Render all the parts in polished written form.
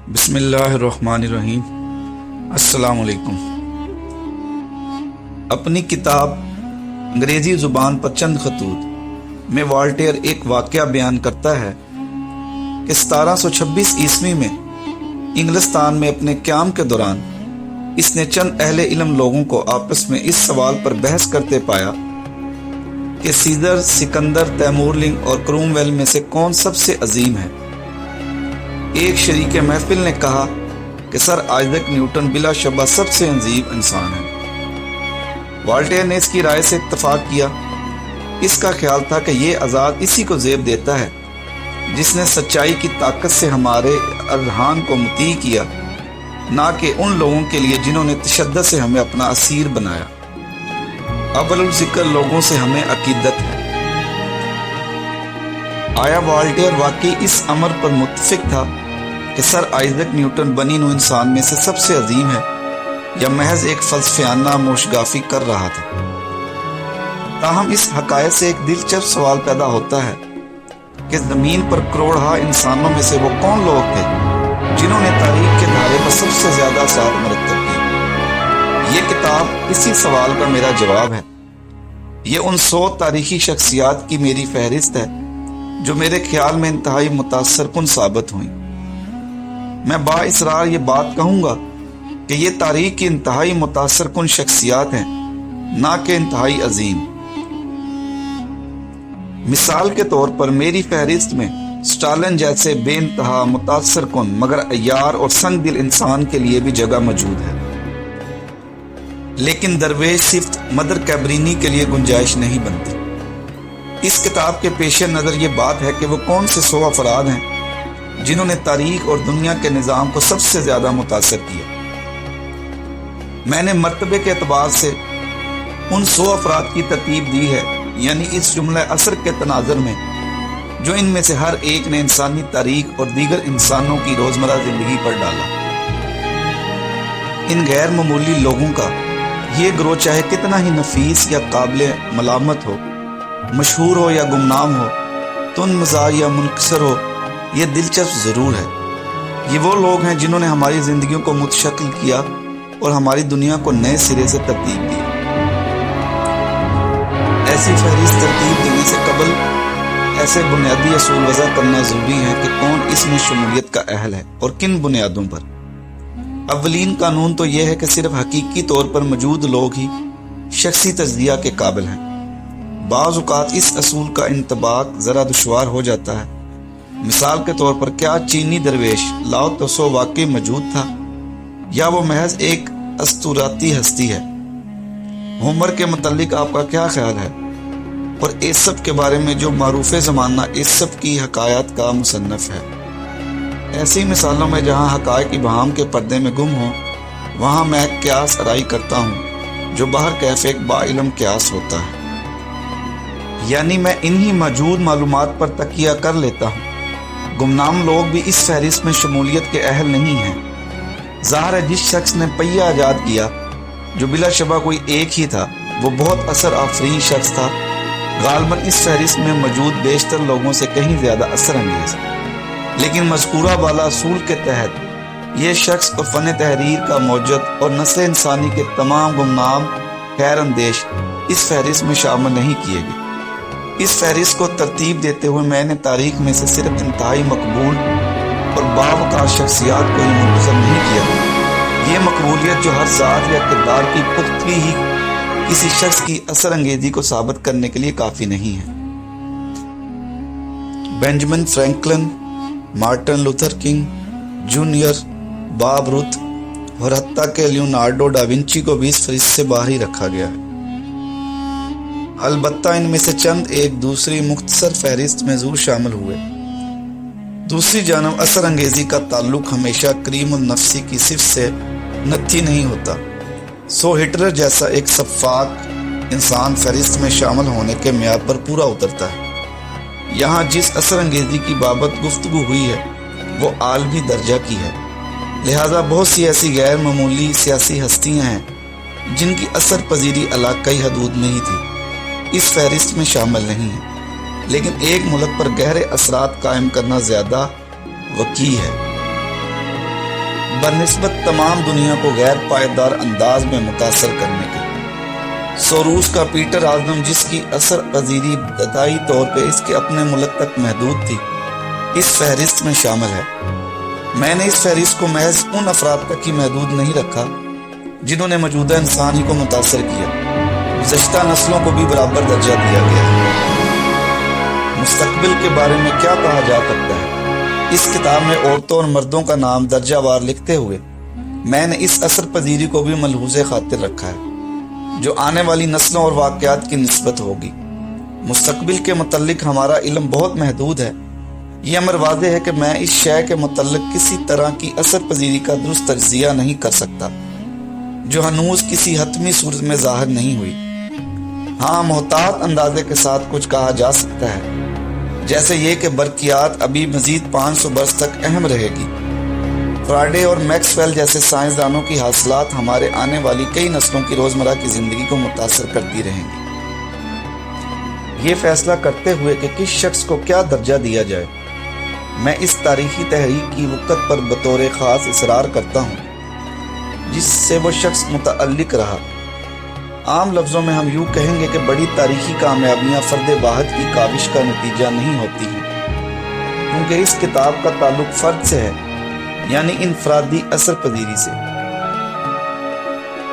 بسم اللہ الرحمن الرحیم۔ السلام علیکم۔ اپنی کتاب انگریزی زبان پر چند خطوط میں والٹیئر ایک واقعہ بیان کرتا ہے کہ 1726 عیسوی میں انگلستان میں اپنے قیام کے دوران اس نے چند اہل علم لوگوں کو آپس میں اس سوال پر بحث کرتے پایا کہ سیزر، سکندر، تیمور لنگ اور کروم ویل میں سے کون سب سے عظیم ہے۔ ایک شریک محفل نے کہا کہ سر آئزیک نیوٹن بلا شبہ سب سے عظیم انسان ہے۔ والٹیئر نے اس کی رائے سے اتفاق کیا۔ اس کا خیال تھا کہ یہ عزاز اسی کو زیب دیتا ہے جس نے سچائی کی طاقت سے ہمارے اذہان کو مطیع کیا، نہ کہ ان لوگوں کے لیے جنہوں نے تشدد سے ہمیں اپنا اسیر بنایا۔ اول الذکر لوگوں سے ہمیں عقیدت ہے۔ آیا والٹیئر واقعی اس امر پر متفق تھا کہ سر آئزیک نیوٹن بنی نوع انسان میں سے سب سے عظیم ہے، یا محض ایک فلسفیانہ موشگافی کر رہا تھا؟ تاہم اس حقائق سے ایک دلچسپ سوال پیدا ہوتا ہے کہ زمین پر کروڑہا انسانوں میں سے وہ کون لوگ تھے جنہوں نے تاریخ کے دھارے پر سب سے زیادہ اثرات مرتب کیے؟ یہ کتاب اسی سوال کا میرا جواب ہے۔ یہ ان 100 تاریخی شخصیات کی میری فہرست ہے جو میرے خیال میں انتہائی متاثر کن ثابت ہوئیں۔ میں بااصرار یہ بات کہوں گا کہ یہ تاریخ کی انتہائی متاثر کن شخصیات ہیں، نہ کہ انتہائی عظیم۔ مثال کے طور پر میری فہرست میں سٹالن جیسے بے انتہا متاثر کن مگر عیار اور سنگ دل انسان کے لیے بھی جگہ موجود ہے، لیکن درویش صفت مدر کیبرینی کے لیے گنجائش نہیں بنتی۔ اس کتاب کے پیش نظر یہ بات ہے کہ وہ کون سے 100 افراد ہیں جنہوں نے تاریخ اور دنیا کے نظام کو سب سے زیادہ متاثر کیا۔ میں نے مرتبے کے اعتبار سے ان 100 افراد کی ترتیب دی ہے، یعنی اس جملہ اثر کے تناظر میں، جو ان میں سے ہر ایک نے انسانی تاریخ اور دیگر انسانوں کی روزمرہ زندگی پر ڈالا۔ ان غیر معمولی لوگوں کا یہ گروہ چاہے کتنا ہی نفیس یا قابل ملامت ہو، مشہور ہو یا گمنام ہو، تند مزاج یا منکسر ہو، یہ دلچسپ ضرور ہے۔ یہ وہ لوگ ہیں جنہوں نے ہماری زندگیوں کو متشکل کیا اور ہماری دنیا کو نئے سرے سے ترتیب دی۔ ایسی فہرست ترتیب دینے سے قبل ایسے بنیادی اصول وضع کرنا ضروری ہے کہ کون اس میں شمولیت کا اہل ہے اور کن بنیادوں پر۔ اولین قانون تو یہ ہے کہ صرف حقیقی طور پر موجود لوگ ہی شخصی تجزیہ کے قابل ہیں۔ بعض اوقات اس اصول کا انطباق ذرا دشوار ہو جاتا ہے۔ مثال کے طور پر کیا چینی درویش لاؤ تسو واقعی موجود تھا، یا وہ محض ایک اسطوراتی ہستی ہے؟ ہومر کے متعلق آپ کا کیا خیال ہے، اور ایسپ کے بارے میں جو معروف زمانہ ایسپ کی حکایات کا مصنف ہے؟ ایسی مثالوں میں جہاں حقائق ابہام کے پردے میں گم ہوں، وہاں میں قیاس آرائی کرتا ہوں جو باہر کیف ایک با علم قیاس ہوتا ہے، یعنی میں انہی موجود معلومات پر تکیہ کر لیتا ہوں۔ گمنام لوگ بھی اس فہرست میں شمولیت کے اہل نہیں ہیں۔ ظاہر ہے جس شخص نے پہیہ ایجاد کیا، جو بلا شبہ کوئی ایک ہی تھا، وہ بہت اثر آفرین شخص تھا، غالباً اس فہرست میں موجود بیشتر لوگوں سے کہیں زیادہ اثر انگیز۔ لیکن مذکورہ والا اصول کے تحت یہ شخص اور فن تحریر کا موجد اور نسل انسانی کے تمام گمنام خیر اندیش اس فہرست میں شامل نہیں کیے گئے۔ اس فہرست کو ترتیب دیتے ہوئے میں نے تاریخ میں سے صرف انتہائی مقبول اور باوقار شخصیات کو ہی منتخب نہیں کیا۔ یہ مقبولیت جو ہر ذات یا کردار کی پختگی ہی کسی شخص کی اثر انگیزی کو ثابت کرنے کے لیے کافی نہیں ہے۔ Benjamin Franklin, Martin Luther King Junior, Babe Ruth اور حتیٰ کہ لیونارڈو ڈا ونچی کو بھی اس فہرست سے باہر ہی رکھا گیا ہے۔ البتہ ان میں سے چند ایک دوسری مختصر فہرست میں ضرور شامل ہوئے۔ دوسری جانب اثر انگیزی کا تعلق ہمیشہ کریم النفسی کی صفت سے نتھی نہیں ہوتا۔ سو ہٹلر جیسا ایک سفاک انسان فہرست میں شامل ہونے کے معیار پر پورا اترتا ہے۔ یہاں جس اثر انگیزی کی بابت گفتگو ہوئی ہے وہ عالمی درجہ کی ہے، لہذا بہت سی ایسی غیر معمولی سیاسی ہستیاں ہیں جن کی اثر پذیری علاقائی حدود میں ہی تھی، اس فہرست میں شامل نہیں ہے۔ لیکن ایک ملک پر گہرے اثرات قائم کرنا زیادہ وقی ہے، بنسبت تمام دنیا کو غیر پائیدار انداز میں متاثر کرنے کے۔ سوروس کا پیٹر اعظم، جس کی اثر پذیری ابتدائی طور پہ اس کے اپنے ملک تک محدود تھی، اس فہرست میں شامل ہے۔ میں نے اس فہرست کو محض ان افراد تک ہی محدود نہیں رکھا جنہوں نے موجودہ انسان ہی کو متاثر کیا، گزشتہ نسلوں کو بھی برابر درجہ دیا گیا ہے۔ مستقبل کے بارے میں کیا کہا جا سکتا ہے؟ اس کتاب میں عورتوں اور مردوں کا نام درجہ وار لکھتے ہوئے میں نے اس اثر پذیری کو بھی ملحوظ خاطر رکھا ہے جو آنے والی نسلوں اور واقعات کی نسبت ہوگی۔ مستقبل کے متعلق ہمارا علم بہت محدود ہے۔ یہ امر واضح ہے کہ میں اس شے کے متعلق کسی طرح کی اثر پذیری کا درست تجزیہ نہیں کر سکتا جو ہنوز کسی حتمی صورت میں ظاہر نہیں ہوئی۔ ہاں، محتاط اندازے کے ساتھ کچھ کہا جا سکتا ہے، جیسے یہ کہ برقیات ابھی مزید 500 برس تک اہم رہے گی۔ فراڈے اور میکس ویل جیسے سائنسدانوں کی حاصلات ہمارے آنے والی کئی نسلوں کی روزمرہ کی زندگی کو متاثر کرتی رہیں گی۔ یہ فیصلہ کرتے ہوئے کہ کس شخص کو کیا درجہ دیا جائے، میں اس تاریخی تحریک کی وقت پر بطور خاص اصرار کرتا ہوں جس سے وہ شخص متعلق رہا۔ عام لفظوں میں ہم یوں کہیں گے کہ بڑی تاریخی کامیابیاں فرد واحد کی کاوش کا نتیجہ نہیں ہوتی ہیں، کیونکہ اس کتاب کا تعلق فرد سے ہے، یعنی انفرادی اثر پذیری سے۔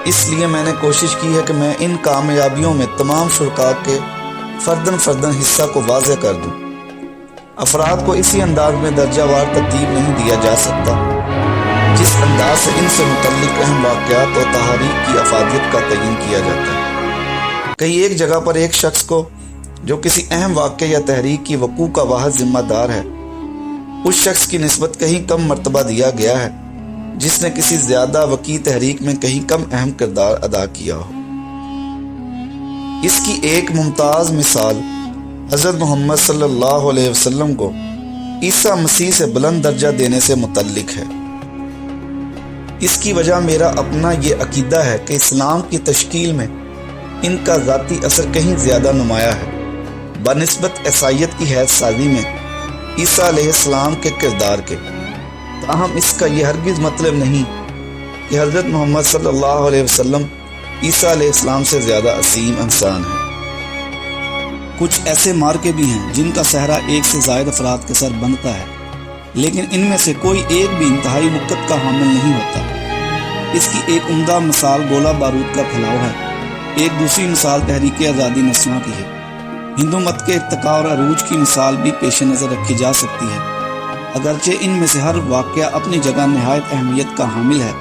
اس لیے میں نے کوشش کی ہے کہ میں ان کامیابیوں میں تمام شرکاء کے فردن حصہ کو واضح کر دوں۔ افراد کو اسی انداز میں درجہ وار ترتیب نہیں دیا جا سکتا جس انداز سے ان سے متعلق اہم واقعات اور تحریک کی افادیت کا تعین کیا جاتا ہے۔ کہیں ایک جگہ پر ایک شخص کو جو کسی اہم واقعے یا تحریک کی وقوع کا واحد ذمہ دار ہے، اس شخص کی نسبت کہیں کم مرتبہ دیا گیا ہے جس نے کسی زیادہ وسیع تحریک میں کہیں کم اہم کردار ادا کیا ہو۔ اس کی ایک ممتاز مثال حضرت محمد صلی اللہ علیہ وسلم کو عیسیٰ مسیح سے بلند درجہ دینے سے متعلق ہے۔ اس کی وجہ میرا اپنا یہ عقیدہ ہے کہ اسلام کی تشکیل میں ان کا ذاتی اثر کہیں زیادہ نمایاں ہے بنسبت عیسائیت کی حیث سازی میں عیسیٰ علیہ السلام کے کردار کے۔ تاہم اس کا یہ ہرگز مطلب نہیں کہ حضرت محمد صلی اللہ علیہ وسلم عیسیٰ علیہ السلام سے زیادہ عظیم انسان ہیں۔ کچھ ایسے مارکے بھی ہیں جن کا صحرا ایک سے زائد افراد کے سر بنتا ہے، لیکن ان میں سے کوئی ایک بھی انتہائی وقت کا حامل نہیں ہوتا۔ اس کی ایک عمدہ مثال گولہ بارود کا پھیلاؤ ہے، ایک دوسری مثال تحریک آزادی نسواں کی ہے۔ ہندو مت کے ارتقاء اور عروج کی مثال بھی پیش نظر رکھی جا سکتی ہے، اگرچہ ان میں سے ہر واقعہ اپنی جگہ نہایت اہمیت کا حامل ہے،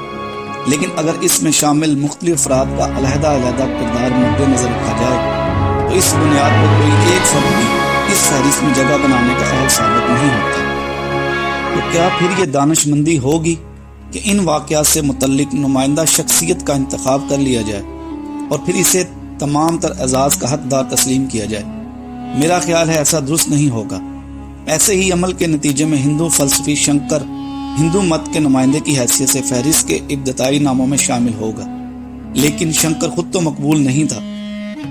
لیکن اگر اس میں شامل مختلف افراد کا علیحدہ کردار مد نظر رکھا جائے تو اس بنیاد پر کوئی ایک فرد بھی اس فہرست میں جگہ بنانے کا اہل ثابت نہیں ہوتا۔ تو کیا پھر یہ دانش مندی ہوگی کہ ان واقعات سے متعلق نمائندہ شخصیت کا انتخاب کر لیا جائے اور پھر اسے تمام تر اعزاز کا حقدار تسلیم کیا جائے؟ میرا خیال ہے ایسا درست نہیں ہوگا۔ ایسے ہی عمل کے نتیجے میں ہندو فلسفی شنکر ہندو مت کے نمائندے کی حیثیت سے فہرست کے ابتدائی ناموں میں شامل ہوگا، لیکن شنکر خود تو مقبول نہیں تھا۔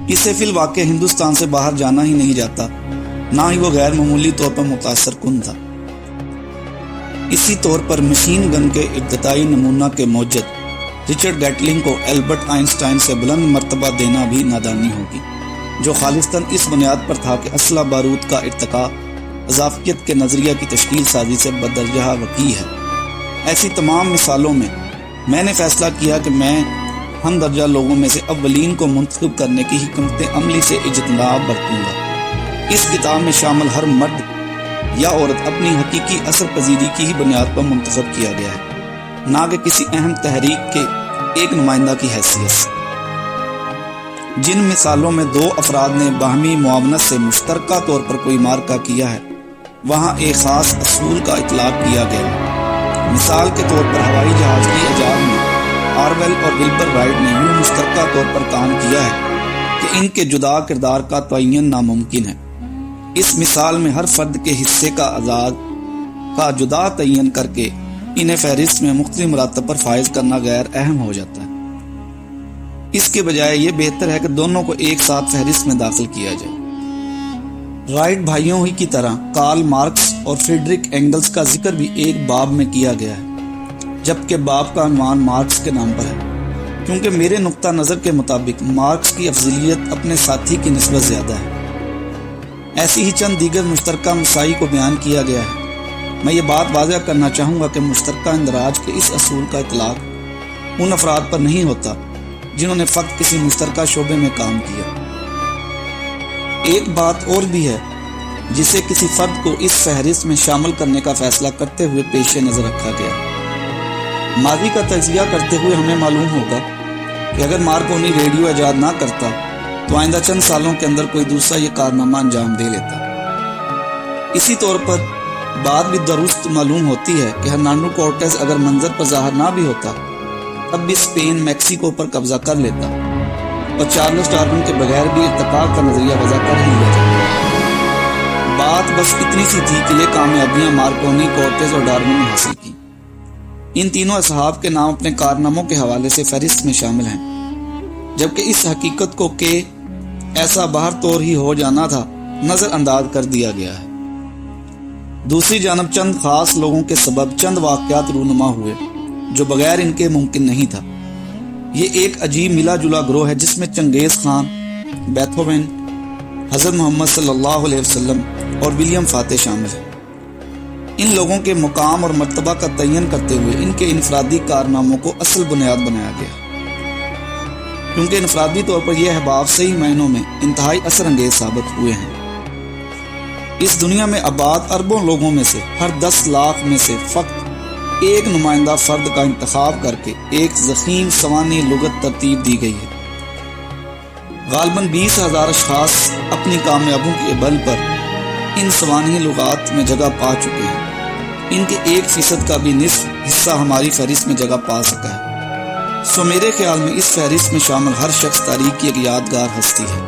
اسے فی الواقع ہندوستان سے باہر جانا ہی نہیں جاتا، نہ ہی وہ غیر معمولی طور پر متاثر کن تھا۔ اسی طور پر مشین گن کے ابتدائی نمونہ کے موجد رچرڈ گیٹلنگ کو البرٹ آئنسٹائن سے بلند مرتبہ دینا بھی نادانی ہوگی، جو خالصتاً اس بنیاد پر تھا کہ اسلحہ بارود کا ارتقاء اضافیت کے نظریہ کی تشکیل سازی سے بدرجہ وقی ہے۔ ایسی تمام مثالوں میں نے فیصلہ کیا کہ میں ہم درجہ لوگوں میں سے اولین کو منتخب کرنے کی حکمت عملی سے اجتناب برتوں گا۔ اس کتاب میں شامل ہر مرد یا عورت اپنی حقیقی اثر پذیری کی ہی بنیاد پر منتخب کیا گیا ہے، نہ کہ کسی اہم تحریک کے ایک نمائندہ کی حیثیت سے۔ جن مثالوں میں دو افراد نے باہمی معاونت سے مشترکہ طور پر کوئی مارکہ کیا ہے، وہاں ایک خاص اصول کا اطلاق کیا گیا ہے۔ مثال کے طور پر ہوائی جہاز کی ایجاد میں آرویل اور ولبر رائٹ نے یوں مشترکہ طور پر کام کیا ہے کہ ان کے جدا کردار کا تعین ناممکن ہے۔ اس مثال میں ہر فرد کے حصے کا آزاد کا جدا تعین کر کے انہیں فہرست میں مختلف مراتب پر فائز کرنا غیر اہم ہو جاتا ہے۔ اس کے بجائے یہ بہتر ہے کہ دونوں کو ایک ساتھ فہرست میں داخل کیا جائے۔ رائٹ بھائیوں ہی کی طرح کارل مارکس اور فریڈرک اینگلز کا ذکر بھی ایک باب میں کیا گیا ہے، جبکہ باب کا عنوان مارکس کے نام پر ہے، کیونکہ میرے نقطہ نظر کے مطابق مارکس کی افضلیت اپنے ساتھی کی نسبت زیادہ ہے۔ ایسی ہی چند دیگر مشترکہ مسائی کو بیان کیا گیا ہے۔ میں یہ بات واضح کرنا چاہوں گا کہ مشترکہ اندراج کے اس اصول کا اطلاق ان افراد پر نہیں ہوتا جنہوں نے فقط کسی مشترکہ شعبے میں کام کیا۔ ایک بات اور بھی ہے جسے کسی فرد کو اس فہرست میں شامل کرنے کا فیصلہ کرتے ہوئے پیش نظر رکھا گیا۔ ماضی کا تجزیہ کرتے ہوئے ہمیں معلوم ہوگا کہ اگر مارکونی ریڈیو ایجاد نہ کرتا تو آئندہ چند سالوں کے اندر کوئی دوسرا یہ کارنامہ انجام دے لیتا۔ اسی طور پر بات بھی درست معلوم ہوتی ہے کہ ہرنانڈو کورٹیز اگر منظر پر ظاہر نہ بھی ہوتا تب بھی اسپین میکسیکو پر قبضہ کر لیتا اور چارلس ڈارون کے بغیر بھی ارتقاء کا نظریہ وضع کر ہی لیا جاتا۔ بات بس اتنی سی تھی کہ یہ کامیابیاں مارکونی، کورٹیز اور ڈارون نے حاصل کی۔ ان تینوں اصحاب کے نام اپنے کارناموں کے حوالے سے فہرست میں شامل ہیں، جبکہ اس حقیقت کو کہ ایسا باہر طور ہی ہو جانا تھا نظر انداز کر دیا گیا ہے۔ دوسری جانب چند خاص لوگوں کے سبب چند واقعات رونما ہوئے جو بغیر ان کے ممکن نہیں تھا۔ یہ ایک عجیب ملا جلا گروہ ہے جس میں چنگیز خان، بیتھوون، حضرت محمد صلی اللہ علیہ وسلم اور ولیم فاتح شامل ہیں۔ ان لوگوں کے مقام اور مرتبہ کا تعین کرتے ہوئے ان کے انفرادی کارناموں کو اصل بنیاد بنایا گیا، کیونکہ انفرادی طور پر یہ احباب صحیح معنوں میں انتہائی اثر انگیز ثابت ہوئے ہیں۔ اس دنیا میں آباد اربوں لوگوں میں سے ہر 10 لاکھ میں سے فقط ایک نمائندہ فرد کا انتخاب کر کے ایک ضخیم سوانحی لغت ترتیب دی گئی ہے۔ غالباً 20,000 اشخاص اپنی کامیابیوں کے بل پر ان سوانحی لغات میں جگہ پا چکے ہیں۔ ان کے 1% کا بھی نصف حصہ ہماری فہرست میں جگہ پا سکا ہے۔ سو میرے خیال میں اس فہرست میں شامل ہر شخص تاریخ کی ایک یادگار ہستی ہے۔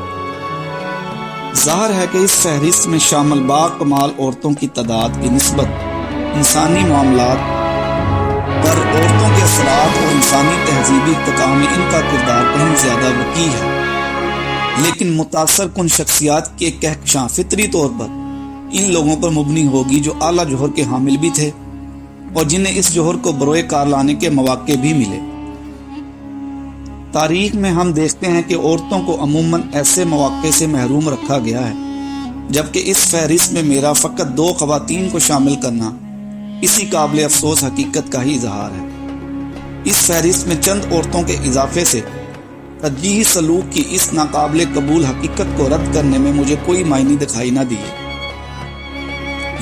ظاہر ہے کہ اس فہرست میں شامل باکمال عورتوں کی تعداد کی نسبت انسانی معاملات پر عورتوں کے اثرات اور انسانی تہذیبی ارتقاء میں ان کا کردار کہیں زیادہ وسیع ہے، لیکن متاثر کن شخصیات کے کہکشاں فطری طور پر ان لوگوں پر مبنی ہوگی جو اعلیٰ جوہر کے حامل بھی تھے اور جنہیں اس جوہر کو بروئے کار لانے کے مواقع بھی ملے۔ تاریخ میں ہم دیکھتے ہیں کہ عورتوں کو عموماً ایسے مواقع سے محروم رکھا گیا ہے، جبکہ اس فہرست میں میرا فقط 2 خواتین کو شامل کرنا اسی قابل افسوس حقیقت کا ہی اظہار ہے۔ اس فہرست میں چند عورتوں کے اضافے سے ترجیحی سلوک کی اس ناقابل قبول حقیقت کو رد کرنے میں مجھے کوئی معنی دکھائی نہ دیے۔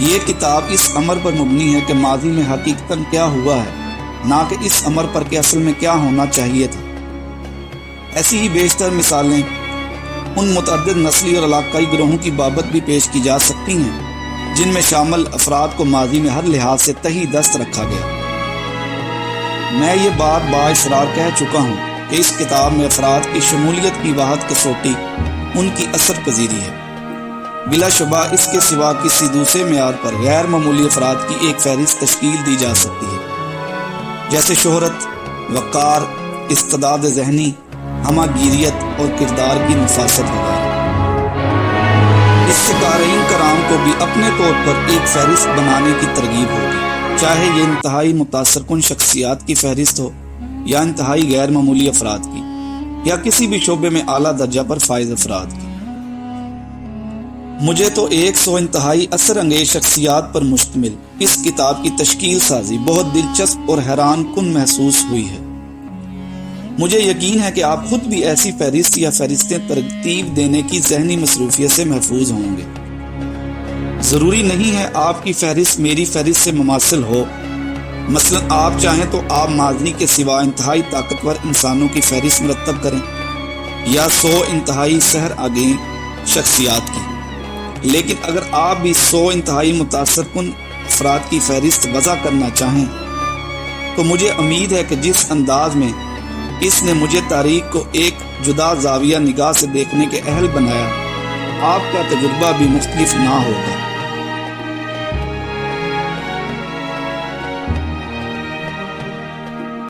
یہ کتاب اس امر پر مبنی ہے کہ ماضی میں حقیقتاً کیا ہوا ہے، نہ کہ اس امر پر کہ اصل میں کیا ہونا چاہیے تھا۔ ایسی ہی بیشتر مثالیں ان متعدد نسلی اور علاقائی گروہوں کی بابت بھی پیش کی جا سکتی ہیں جن میں شامل افراد کو ماضی میں ہر لحاظ سے تہی دست رکھا گیا۔ میں یہ بات بااصرار کہہ چکا ہوں کہ اس کتاب میں افراد کی شمولیت کی واحد کسوٹی ان کی اثر پذیری ہے۔ بلا شبہ اس کے سوا کسی دوسرے معیار پر غیر معمولی افراد کی ایک فہرست تشکیل دی جا سکتی ہے، جیسے شہرت، وقار، استعداد ذہنی، ہمہ گیریت اور کردار کی نفاست وغیرہ۔ اس سے قارئین کرام کو بھی اپنے طور پر ایک فہرست بنانے کی ترغیب ہوگی، چاہے یہ انتہائی متاثر کن شخصیات کی فہرست ہو یا انتہائی غیر معمولی افراد کی، یا کسی بھی شعبے میں اعلیٰ درجہ پر فائز افراد کی۔ مجھے تو 100 انتہائی اثر انگیز شخصیات پر مشتمل اس کتاب کی تشکیل سازی بہت دلچسپ اور حیران کن محسوس ہوئی ہے۔ مجھے یقین ہے کہ آپ خود بھی ایسی فہرست یا فہرستیں ترتیب دینے کی ذہنی مصروفیت سے محفوظ ہوں گے۔ ضروری نہیں ہے آپ کی فہرست میری فہرست سے مماثل ہو۔ مثلا آپ چاہیں تو آپ ماضی کے سوا انتہائی طاقتور انسانوں کی فہرست مرتب کریں یا 100 انتہائی سحر آگین شخصیات کی، لیکن اگر آپ بھی 100 انتہائی متاثر کن افراد کی فہرست وضع کرنا چاہیں تو مجھے امید ہے کہ جس انداز میں اس نے مجھے تاریخ کو ایک جدا زاویہ نگاہ سے دیکھنے کے اہل بنایا، آپ کا تجربہ بھی مختلف نہ ہوگا۔